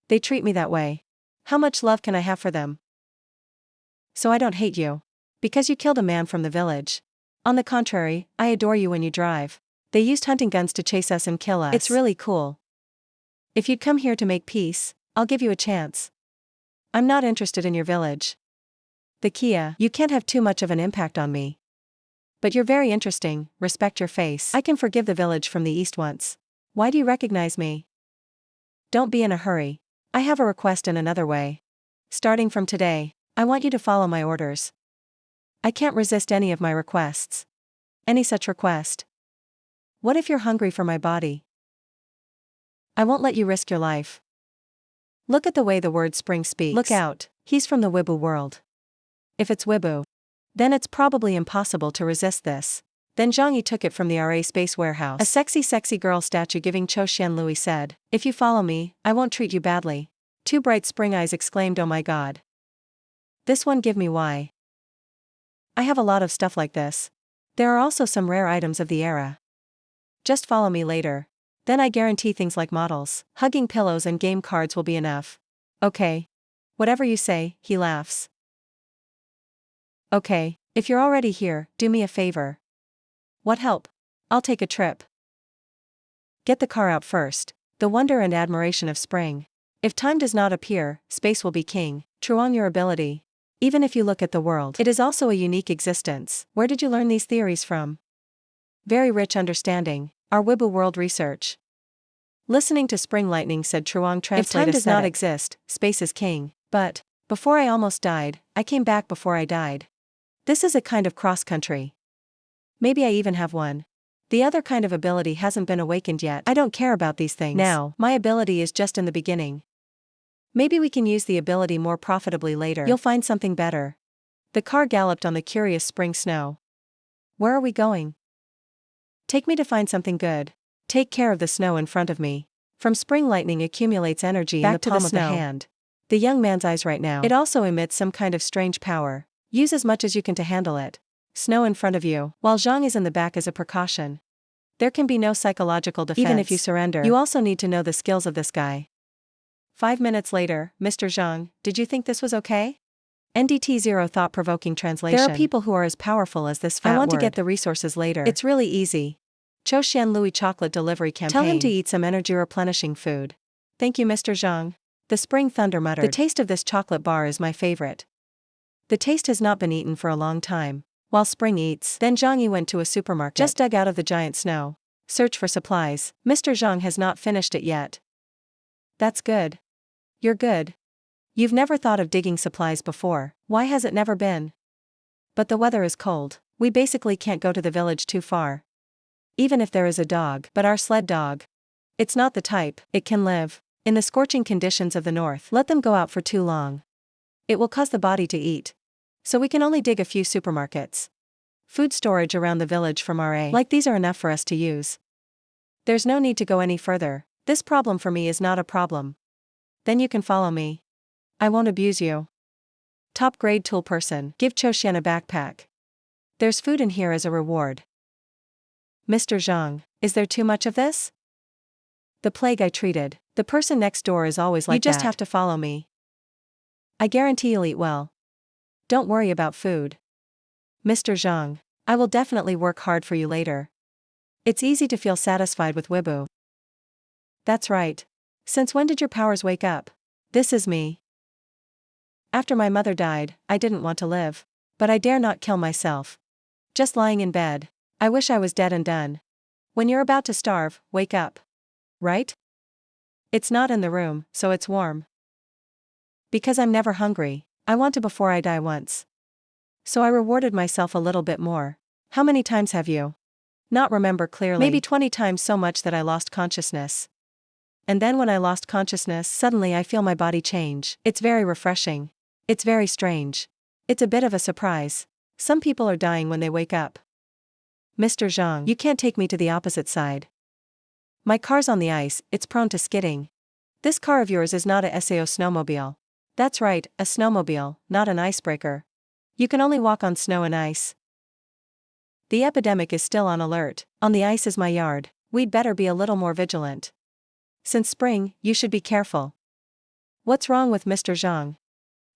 They treat me that way. How much love can I have for them? So I don't hate you. Because you killed a man from the village. On the contrary, I adore you when you drive. They used hunting guns to chase us and kill us. It's really cool. If you'd come here to make peace, I'll give you a chance. I'm not interested in your village. The Kia, you can't have too much of an impact on me. But you're very interesting, respect your face. I can forgive the village from the east once. Why do you recognize me? Don't be in a hurry. I have a request in another way. Starting from today, I want you to follow my orders. I can't resist any of my requests. Any such request. What if you're hungry for my body? I won't let you risk your life. Look at the way the word spring speaks. Look out, he's from the Wibu world. If it's Wibu, then it's probably impossible to resist this. Then Zhang Yi took it from the RA space warehouse. A sexy girl statue giving Cho Xianlui said, "If you follow me, I won't treat you badly." Two bright spring eyes exclaimed, "Oh my god. This one give me why. I have a lot of stuff like this. There are also some rare items of the era. Just follow me later. Then I guarantee things like models, hugging pillows and game cards will be enough." Okay. Whatever you say, he laughs. Okay, if you're already here, do me a favor. What help? I'll take a trip. Get the car out first. The wonder and admiration of spring. If time does not appear, space will be king. Truong your ability. Even if you look at the world, it is also a unique existence. Where did you learn these theories from? Very rich understanding. Our Wibu world research. Listening to spring lightning, said Truong, translate. If time does not exist, space is king. But, before I almost died, I came back before I died. This is a kind of cross-country. Maybe I even have one. The other kind of ability hasn't been awakened yet. I don't care about these things. Now, my ability is just in the beginning. Maybe we can use the ability more profitably later. You'll find something better. The car galloped on the curious spring snow. Where are we going? Take me to find something good. Take care of the snow in front of me. From spring lightning accumulates energy in the palm of the hand. The young man's eyes right now. It also emits some kind of strange power. Use as much as you can to handle it. Snow in front of you, while Zhang is in the back as a precaution. There can be no psychological defense. Even if you surrender, you also need to know the skills of this guy. 5 minutes later, Mr. Zhang, did you think this was okay? NDT 0 thought-provoking translation. There are people who are as powerful as this fat word. I want to get the resources later. It's really easy. Cho Xianlui chocolate delivery campaign. Tell him to eat some energy-replenishing food. Thank you, Mr. Zhang. The spring thunder muttered. The taste of this chocolate bar is my favorite. The taste has not been eaten for a long time. While spring eats, then Zhang Yi went to a supermarket. Just dug out of the giant snow. Search for supplies. Mr. Zhang has not finished it yet. That's good. You're good. You've never thought of digging supplies before. Why has it never been? But the weather is cold. We basically can't go to the village too far. Even if there is a dog, but our sled dog. It's not the type. It can live in the scorching conditions of the north. Let them go out for too long. It will cause the body to eat. So we can only dig a few supermarkets. Food storage around the village from RA. Like these are enough for us to use. There's no need to go any further. This problem for me is not a problem. Then you can follow me. I won't abuse you. Top grade tool person, give Cho Xian a backpack. There's food in here as a reward. Mr. Zhang, is there too much of this? The plague I treated. The person next door is always like that. You just have to follow me. I guarantee you'll eat well. Don't worry about food. Mr. Zhang, I will definitely work hard for you later. It's easy to feel satisfied with Wibu. That's right. Since when did your powers wake up? This is me. After my mother died, I didn't want to live. But I dare not kill myself. Just lying in bed. I wish I was dead and done. When you're about to starve, wake up. Right? It's not in the room, so it's warm. Because I'm never hungry. I want to before I die once. So I rewarded myself a little bit more. How many times have you? Not remember clearly. Maybe 20 times, so much that I lost consciousness. And then when I lost consciousness, suddenly I feel my body change. It's very refreshing. It's very strange. It's a bit of a surprise. Some people are dying when they wake up. Mr. Zhang, you can't take me to the opposite side. My car's on the ice, it's prone to skidding. This car of yours is not a SAO snowmobile. That's right, a snowmobile, not an icebreaker. You can only walk on snow and ice. The epidemic is still on alert. On the ice is my yard. We'd better be a little more vigilant. Since spring, you should be careful. What's wrong with Mr. Zhang?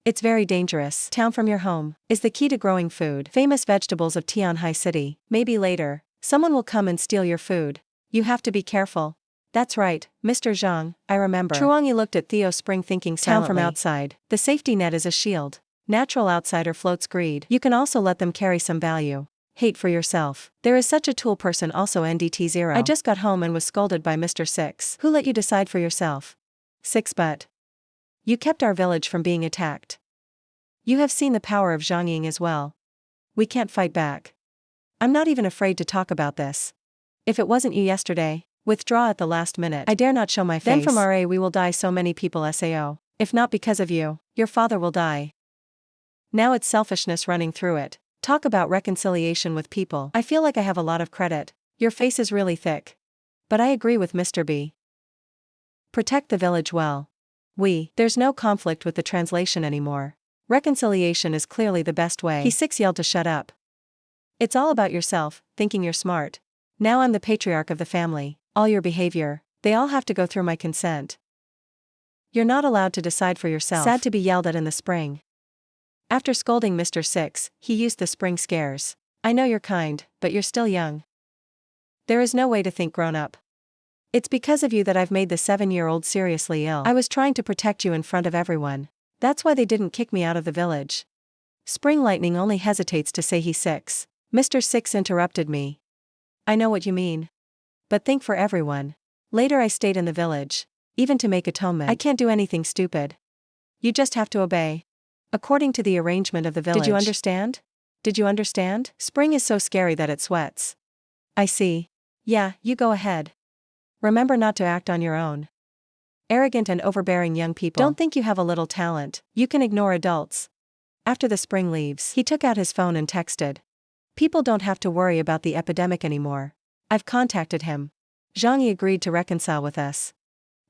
It's very dangerous. Town from your home is the key to growing food. Famous vegetables of Tianhai City. Maybe later, someone will come and steal your food. You have to be careful. That's right, Mr. Zhang, I remember. Chuangyi looked at Theo Spring thinking silently. Town from outside. The safety net is a shield. Natural outsider floats greed. You can also let them carry some value. Hate for yourself. There is such a tool person also NDT0. I just got home and was scolded by Mr. Six. Who let you decide for yourself? Six, but you kept our village from being attacked. You have seen the power of Zhang Ying as well. We can't fight back. I'm not even afraid to talk about this. If it wasn't you yesterday, withdraw at the last minute. I dare not show my face. Then from RA we will die so many people SAO. If not because of you, your father will die. Now it's selfishness running through it. Talk about reconciliation with people. I feel like I have a lot of credit. Your face is really thick. But I agree with Mr. B. Protect the village well. There's no conflict with the translation anymore. Reconciliation is clearly the best way. He Six yelled to shut up. It's all about yourself, thinking you're smart. Now I'm the patriarch of the family. All your behavior, they all have to go through my consent. You're not allowed to decide for yourself. Sad to be yelled at in the spring. After scolding Mr. Six, he used the spring scares. I know you're kind, but you're still young. There is no way to think grown up. It's because of you that I've made the 7-year-old seriously ill. I was trying to protect you in front of everyone. That's why they didn't kick me out of the village. Spring Lightning only hesitates to say he Six. Mr. Six interrupted me. I know what you mean. But think for everyone. Later I stayed in the village. Even to make atonement. I can't do anything stupid. You just have to obey. According to the arrangement of the village. Did you understand? Did you understand? Spring is so scary that it sweats. I see. Yeah, you go ahead. Remember not to act on your own. Arrogant and overbearing young people. Don't think you have a little talent. You can ignore adults. After the spring leaves, he took out his phone and texted. People don't have to worry about the epidemic anymore. I've contacted him. Zhang Yi agreed to reconcile with us.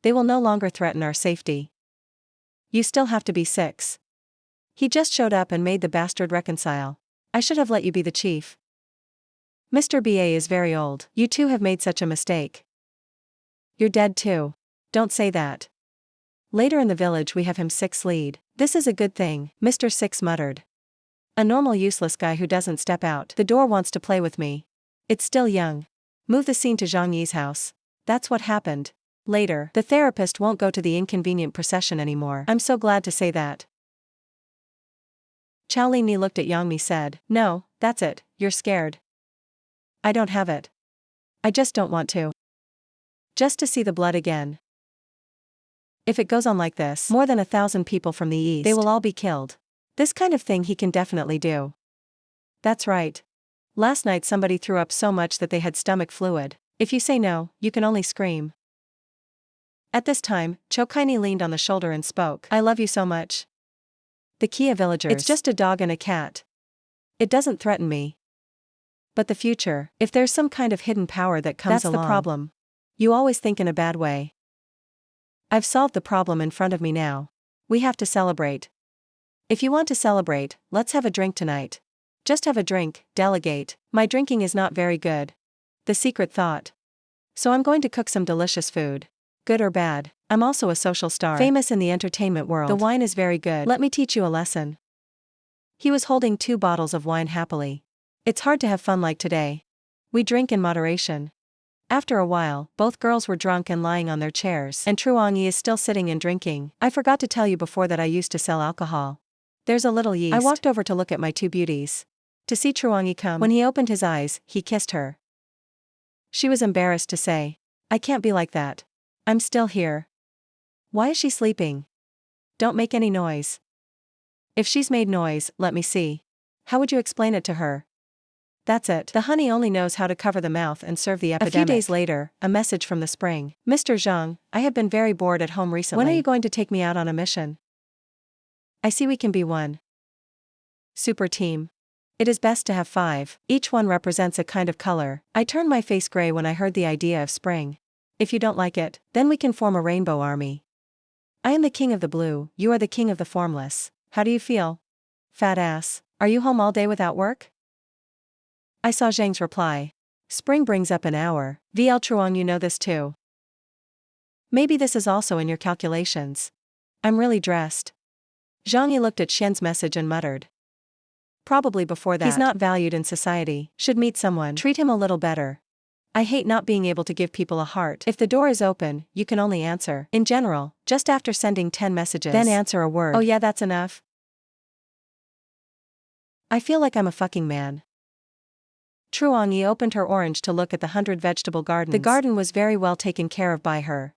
They will no longer threaten our safety. You still have to be Six. He just showed up and made the bastard reconcile. I should have let you be the chief. Mr. BA is very old. You two have made such a mistake. You're dead too. Don't say that. Later in the village we have him Six lead. This is a good thing, Mr. Six muttered. A normal useless guy who doesn't step out. The door wants to play with me. It's still young. Move the scene to Zhang Yi's house. That's what happened. Later, the therapist won't go to the inconvenient procession anymore. I'm so glad to say that. Chao Lingni looked at Yang Mi said, no, that's it, you're scared. I don't have it. I just don't want to. Just to see the blood again. If it goes on like this, more than 1,000 people from the east, they will all be killed. This kind of thing he can definitely do. That's right. Last night somebody threw up so much that they had stomach fluid. If you say no, you can only scream. At this time, Chokaini leaned on the shoulder and spoke. I love you so much. The Kia villagers. It's just a dog and a cat. It doesn't threaten me. But the future, if there's some kind of hidden power that comes along. That's the problem. You always think in a bad way. I've solved the problem in front of me now. We have to celebrate. If you want to celebrate, let's have a drink tonight. Just have a drink, delegate. My drinking is not very good. The secret thought. So I'm going to cook some delicious food. Good or bad, I'm also a social star. Famous in the entertainment world. The wine is very good. Let me teach you a lesson. He was holding 2 bottles of wine happily. It's hard to have fun like today. We drink in moderation. After a while, both girls were drunk and lying on their chairs. And Truangyi is still sitting and drinking. I forgot to tell you before that I used to sell alcohol. There's a little yeast. I walked over to look at my 2 beauties. To see Truangyi come. When he opened his eyes, he kissed her. She was embarrassed to say, I can't be like that. I'm still here. Why is she sleeping? Don't make any noise. If she's made noise, let me see. How would you explain it to her? That's it. The honey only knows how to cover the mouth and serve the epidemic. A few days later, a message from the spring. Mr. Zhang, I have been very bored at home recently. When are you going to take me out on a mission? I see we can be one super team. It is best to have 5. Each one represents a kind of color. I turned my face gray when I heard the idea of spring. If you don't like it, then we can form a rainbow army. I am the king of the blue, you are the king of the formless. How do you feel? Fat ass, are you home all day without work? I saw Zhang's reply. Spring brings up an hour. VL Truong, you know this too. Maybe this is also in your calculations. I'm really dressed. Zhang Yi looked at Shen's message and muttered. Probably before that. He's not valued in society, should meet someone, treat him a little better. I hate not being able to give people a heart. If the door is open, you can only answer. In general, just after sending 10 messages. Then answer a word. Oh yeah, that's enough. I feel like I'm a fucking man. Truong Yi opened her orange to look at the 100 vegetable gardens. The garden was very well taken care of by her.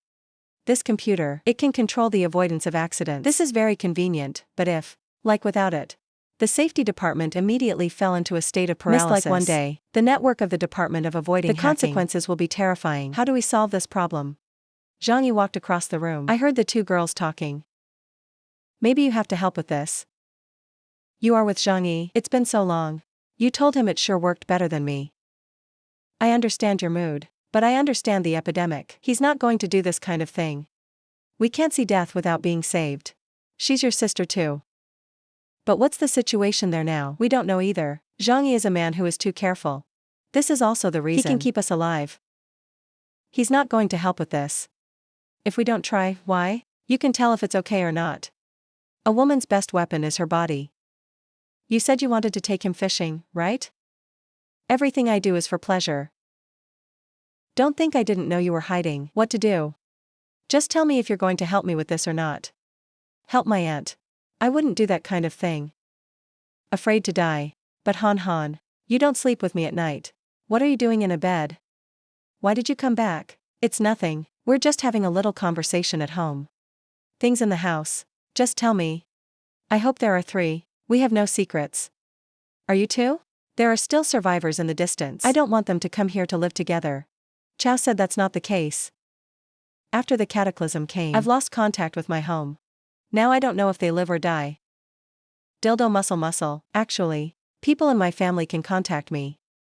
This computer, it can control the avoidance of accidents. This is very convenient, but if, like without it, the safety department immediately fell into a state of paralysis. Missed like one day, the network of the Department of Avoiding Hacking. The consequences will be terrifying. How do we solve this problem? Zhang Yi walked across the room. I heard the two girls talking. Maybe you have to help with this. You are with Zhang Yi. It's been so long. You told him it sure worked better than me. I understand your mood, but I understand the epidemic. He's not going to do this kind of thing. We can't see death without being saved. She's your sister too. But what's the situation there now? We don't know either. Zhang Yi is a man who is too careful. This is also the reason. He can keep us alive. He's not going to help with this. If we don't try, why? You can tell if it's okay or not. A woman's best weapon is her body. You said you wanted to take him fishing, right? Everything I do is for pleasure. Don't think I didn't know you were hiding what to do. Just tell me if you're going to help me with this or not. Help my aunt. I wouldn't do that kind of thing. Afraid to die. But Han, you don't sleep with me at night. What are you doing in a bed? Why did you come back? It's nothing, we're just having a little conversation at home. Things in the house. Just tell me. I hope there are 3, we have no secrets. Are you 2? There are still survivors in the distance. I don't want them to come here to live together. Chow said that's not the case. After the cataclysm came, I've lost contact with my home. Now I don't know if they live or die. Dildo muscle. Actually, people in my family can contact me.